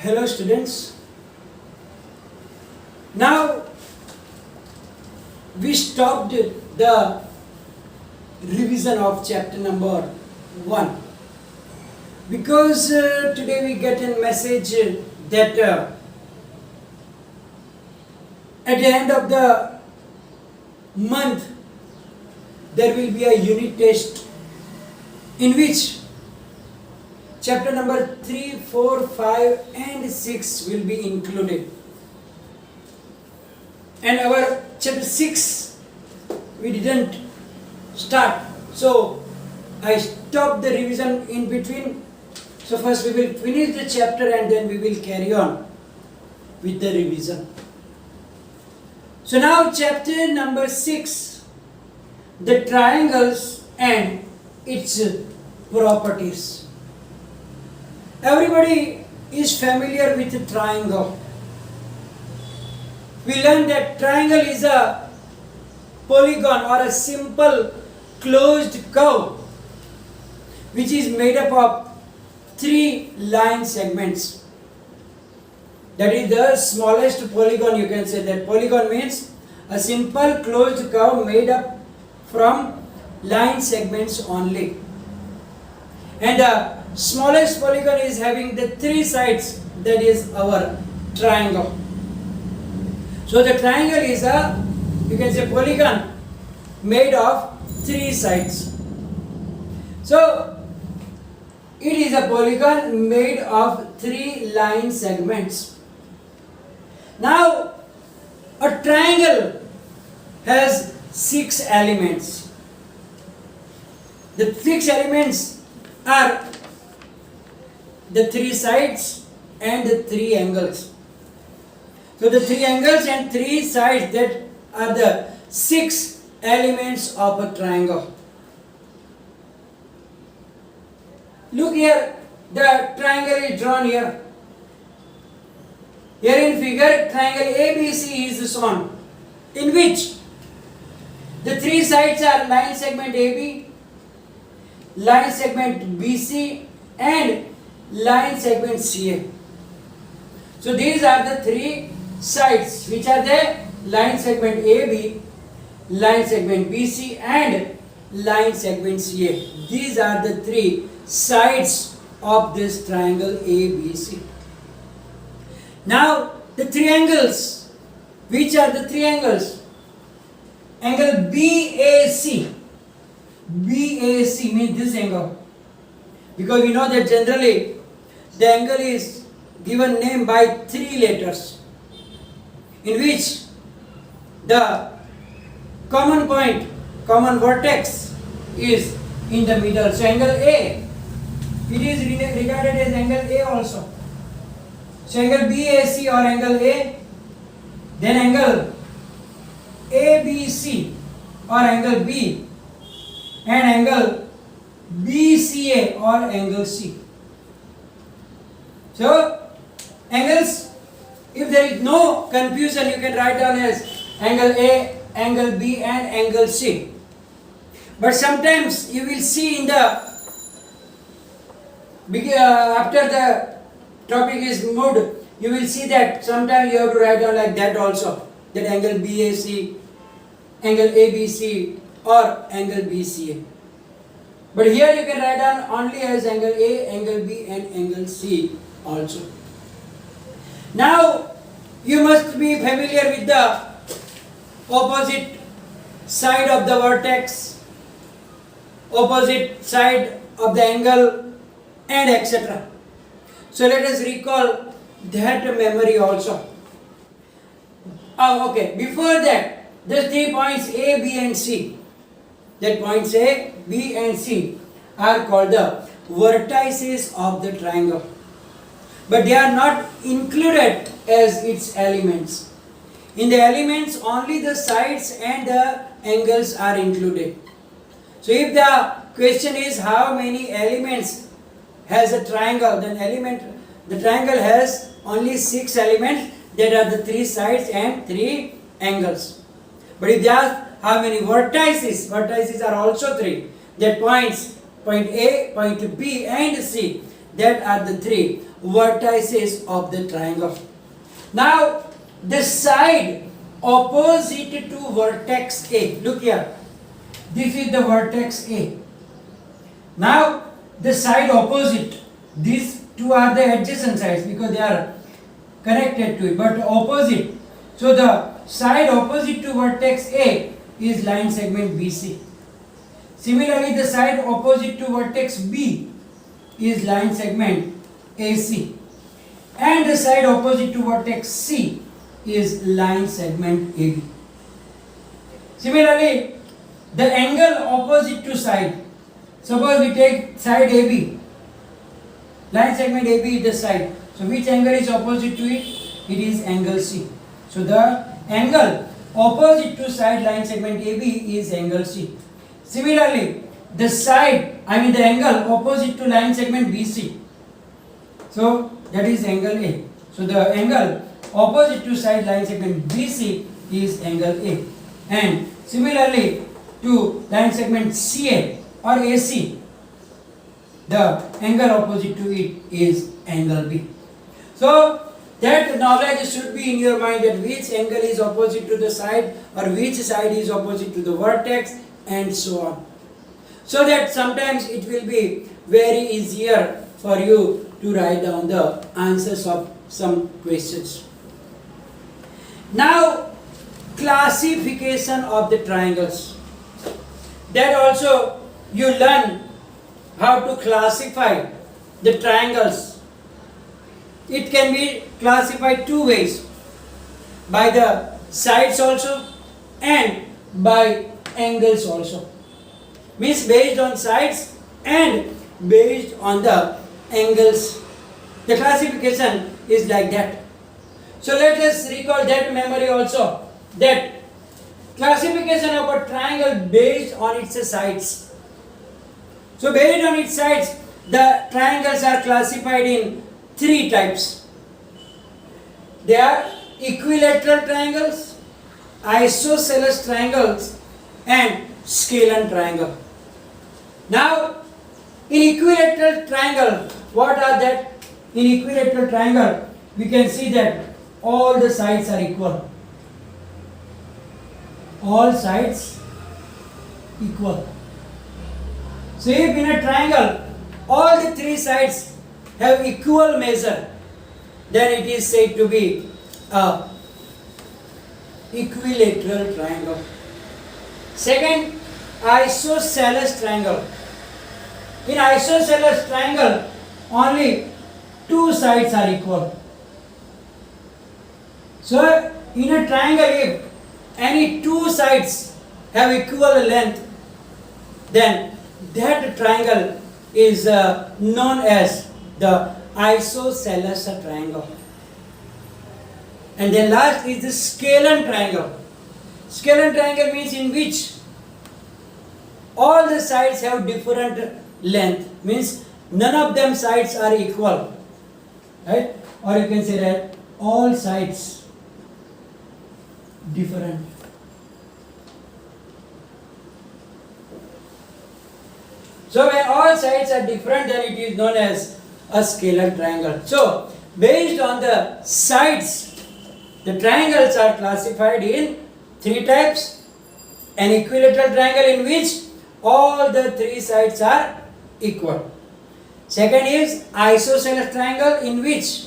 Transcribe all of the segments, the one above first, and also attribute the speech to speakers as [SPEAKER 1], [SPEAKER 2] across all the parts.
[SPEAKER 1] Hello students. Now we stopped the revision of chapter number 1 because today we get a message that at the end of the month there will be a unit test in which chapter number 3, 4, 5 and 6 will be included. And our chapter 6 we didn't start. So I stopped the revision in between. So first we will finish the chapter and then we will carry on with the revision. So now chapter number 6, the triangles and its properties. Everybody is familiar with a triangle. We learned that triangle is a polygon or a simple closed curve which is made up of 3 line segments. That is the smallest polygon, you can say that. Polygon means a simple closed curve made up from line segments only. And the smallest polygon is having the 3 sides, that is our triangle. So the triangle is a, you can say, polygon made of 3 sides. So it is a polygon made of 3 line segments. Now a triangle has 6 elements. The 6 elements are the 3 sides and the 3 angles. So the 3 angles and 3 sides, that are the 6 elements of a triangle. Look here, the triangle is drawn here. Here in figure, triangle ABC is shown, in which the 3 sides are line segment AB, line segment BC and line segment CA. So these are the 3 sides, which are the line segment AB, line segment BC and line segment CA. These are the 3 sides of this triangle ABC. Now the 3 angles. Which are the 3 angles? Angle BAC. BAC means this angle. Because we know that generally the angle is given name by 3 letters, in which the common point, common vertex is in the middle. So angle A, it is regarded as angle A also. So angle BAC or angle A, then angle ABC or angle B, and angle BCA or angle C. So angles, if there is no confusion, you can write down as angle A, angle B and angle C. But sometimes you will see in the after the topic is moved, you will see that sometimes you have to write down like that also, that angle BAC, angle ABC or angle BCA. But here you can write down only as angle A, angle B and angle C also. Now you must be familiar with the opposite side of the vertex, opposite side of the angle and etc. So let us recall that memory also. Okay, before that, the 3 points A, B and C. That points A, B and C are called the vertices of the triangle. But they are not included as its elements. In the elements, only the sides and the angles are included. So if the question is how many elements has a triangle, then the triangle has only 6 elements, that are the 3 sides and 3 angles. But if they ask how many vertices, vertices are also 3, that points, point A, point B and C, that are the 3. vertices of the triangle. Now, the side opposite to vertex A, look here, this is the vertex A. Now, the side opposite, these two are the adjacent sides because they are connected to it, but opposite. So, the side opposite to vertex A is line segment BC. Similarly, the side opposite to vertex B is line segment AC. And the side opposite to vertex C is line segment AB. Similarly, the angle opposite to side, suppose we take side AB, line segment AB is the side. So which angle is opposite to it? It is angle C. So the angle opposite to side line segment AB is angle C. Similarly, the angle opposite to line segment BC, so that is angle A. So the angle opposite to side line segment BC is angle A. And similarly to line segment CA or AC, the angle opposite to it is angle B. So that knowledge should be in your mind, that which angle is opposite to the side or which side is opposite to the vertex and so on. So that sometimes it will be very easier for you to write down the answers of some questions. Now, classification of the triangles. That also you learn how to classify the triangles. It can be classified two ways, by the sides also and by angles also. Means based on sides and based on the angles. The classification is like that. So let us recall that memory also, that classification of a triangle based on its sides. So based on its sides, the triangles are classified in three types. They are equilateral triangles, isosceles triangles, and scalene triangle. Now, in equilateral triangle, what are that? In equilateral triangle, we can see that all the sides are equal. All sides equal. So if in a triangle, all the three sides have equal measure, then it is said to be a equilateral triangle. Second, isosceles triangle. In isosceles triangle, only two sides are equal. So in a triangle, if any two sides have equal length, then that triangle is known as the isosceles triangle. And then last is the scalene triangle. Scalene triangle means in which all the sides have different length, means none of them sides are equal, right? Or you can say that all sides different. So when all sides are different, then it is known as a scalene triangle. So based on the sides, the triangles are classified in three types. An equilateral triangle in which all the three sides are equal. Second is isosceles triangle in which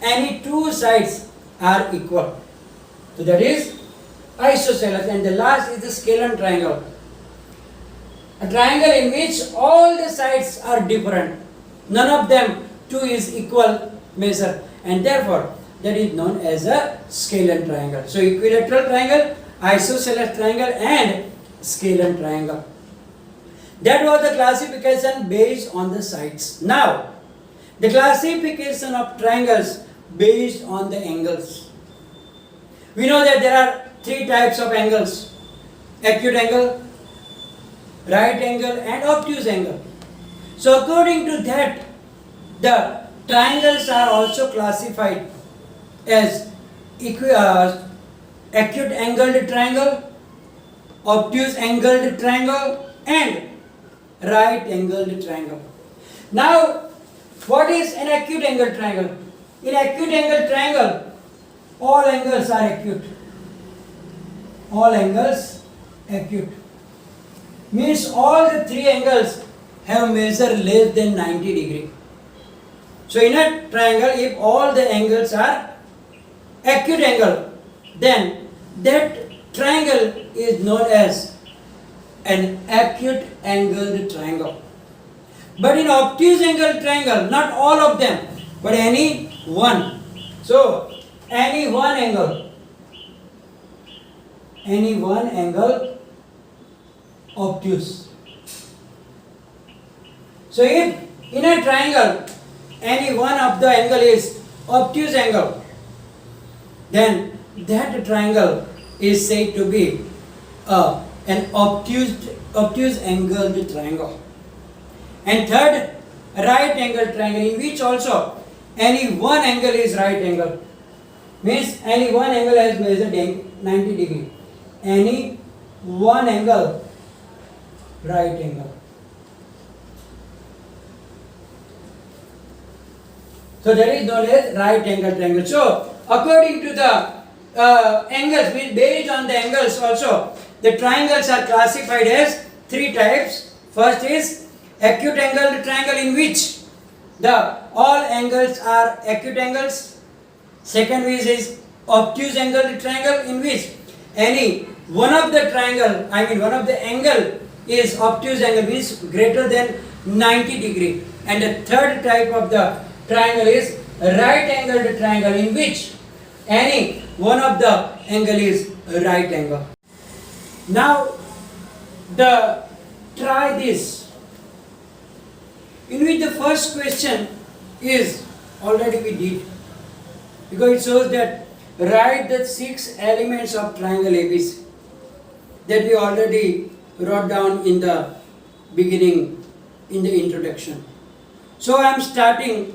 [SPEAKER 1] any two sides are equal. So that is isosceles. And the last is the scalene triangle. A triangle in which all the sides are different. None of them two is equal measure, and therefore that is known as a scalene triangle. So equilateral triangle, isosceles triangle, and scalene triangle. That was the classification based on the sides. Now, the classification of triangles based on the angles. We know that there are three types of angles: acute angle, right angle, and obtuse angle. So according to that, the triangles are also classified as acute angled triangle, obtuse angled triangle, and right angled triangle. Now, What is an acute angle triangle? In acute angle triangle, all angles are acute. All angles acute. Means all the three angles have measure less than 90 degree. So in a triangle, if all the angles are acute angle, then that triangle is known as an acute angled triangle. But in obtuse angle triangle, not all of them, but any one. So any one angle obtuse. So if in a triangle any one of the angle is obtuse angle, then that triangle is said to be an obtuse angled triangle. And third, right angle triangle, in which also any one angle is right angle. Means any one angle has measured 90 degree. Any one angle right angle. So that is known as right angle triangle. So according to the angles, based on the angles also, the triangles are classified as three types. First is acute angled triangle, in which the all angles are acute angles. Second is obtuse angled triangle, in which any one of the triangle, one of the angle is obtuse angle, means greater than 90 degree. And the third type of the triangle is right angled triangle, in which any one of the angle is right angle. Now try this, in which the first question is already we did, because it shows that write the 6 elements of triangle ABC, that we already wrote down in the beginning, in the introduction. So I am starting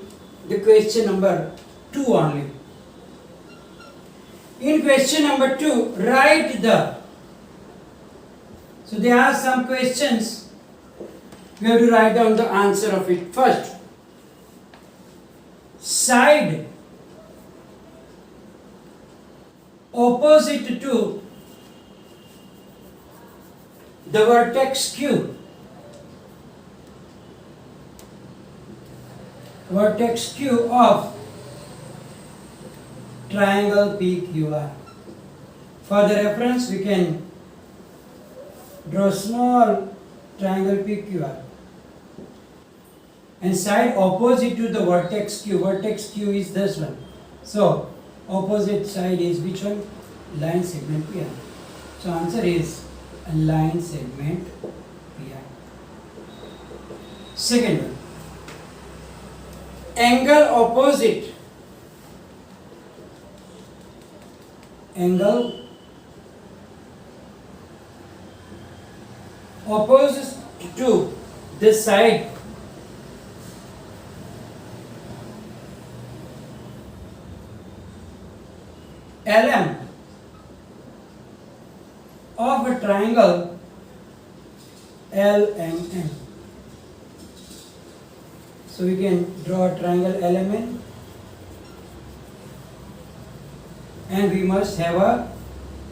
[SPEAKER 1] the question number 2 only. In question number 2, write the. So there are some questions, we have to write down the answer of it. First, side opposite to the vertex Q. Vertex Q of triangle PQR. For the reference, we can draw small triangle PQR. And side opposite to the vertex Q. Vertex Q is this one. So opposite side is which one? Line segment PI. So answer is a line segment PI. Second one, angle opposite to this side LM of a triangle LMN. So we can draw a triangle LMN, and we must have a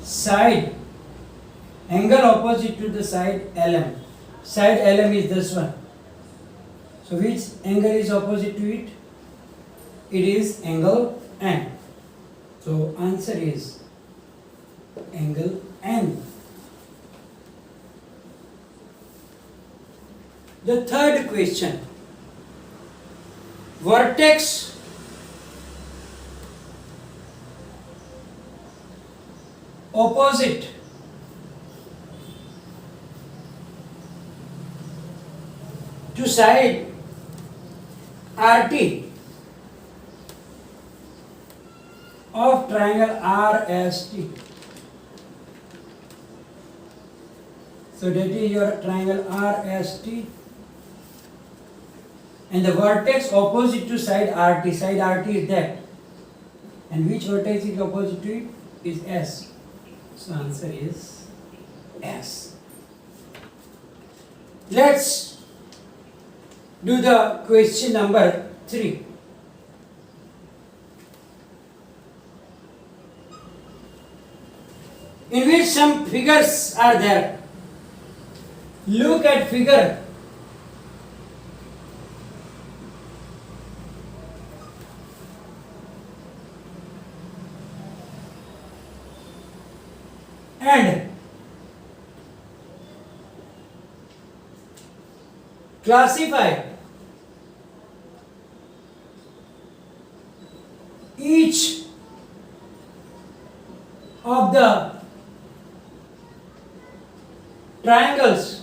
[SPEAKER 1] side angle opposite to the side LM. Side LM is this one. So which angle is opposite to it? It is angle N. So answer is angle N. The third question, vertex opposite to side RT of triangle RST. So that is your triangle RST, and the vertex opposite to side RT. Side RT is that, and which vertex is opposite to it? Is S. So answer is S. Let's do the question number 3. In which some figures are there. Look at figure. And classify each of the triangles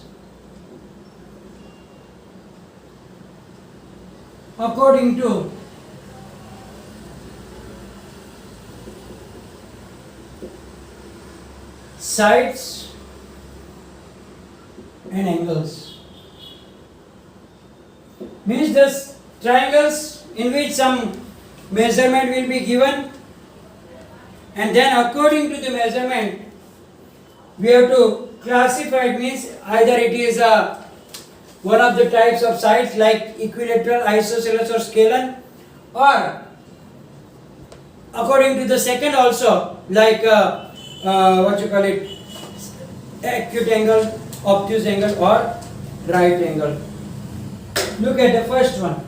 [SPEAKER 1] according to sides and angles. Means this triangles in which some measurement will be given, and then according to the measurement we have to classify it. Means either it is one of the types of sides like equilateral, isosceles or scalene, or according to the second also like what you call it, acute angle, obtuse angle or right angle. Look at the first one.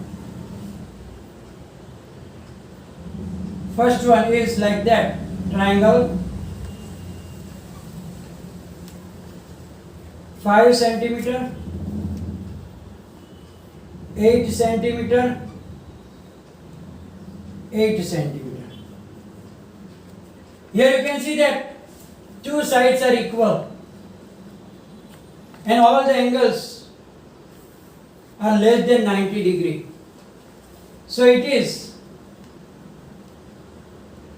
[SPEAKER 1] First one is like that, triangle 5 centimeter, 8 centimeter, 8 centimeter. Here you can see that two sides are equal and all the angles are less than 90 degree. So it is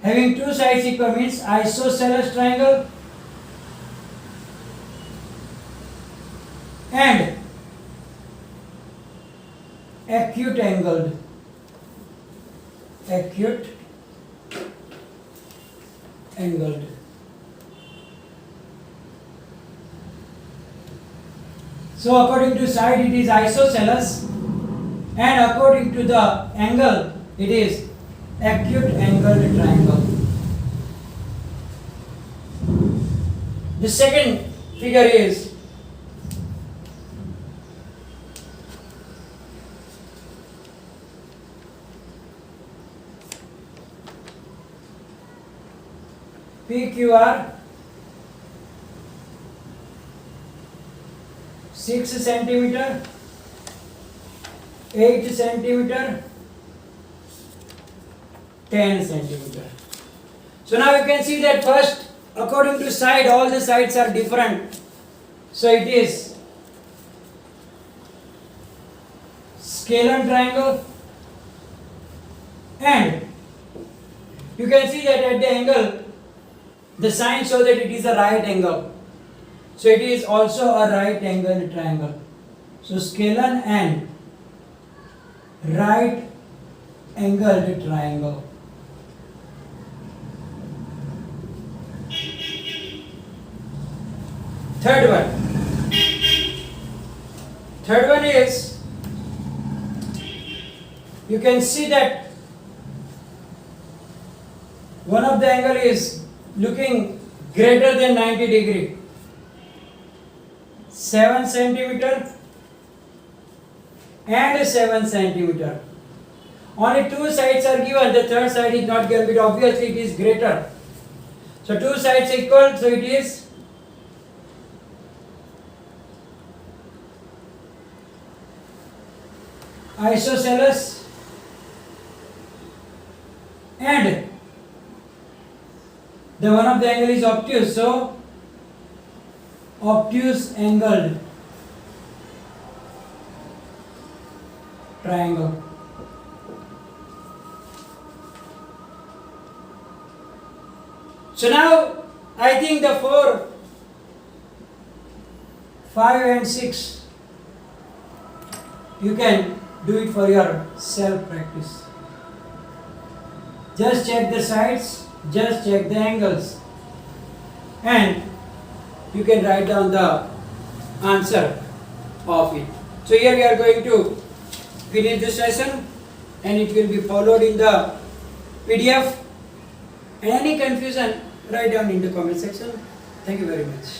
[SPEAKER 1] having two sides equal, means isosceles triangle and acute angled. Acute angled. So according to side it is isosceles, and according to the angle it is acute angled triangle. The second figure is PQR 6 centimeter, 8 centimeter, 10 centimeter. So now you can see that first according to side all the sides are different. So it is scalene triangle, and you can see that at the angle the sign shows that it is a right angle. So it is also a right angle triangle. So scalene and right angled triangle. Third one is, you can see that one of the angle is looking greater than 90 degree. 7 centimeter and 7 centimeter. Only two sides are given, the third side is not given, but obviously it is greater. So two sides equal, so it is isosceles, and the one of the angle is obtuse, so obtuse angled triangle. So now I think the 4, 5 and 6 you can do it for your self practice. Just check the sides, just check the angles, and you can write down the answer of it. So here we are going to finish this session. and it will be followed in the PDF. Any confusion, write down in the comment section. Thank you very much.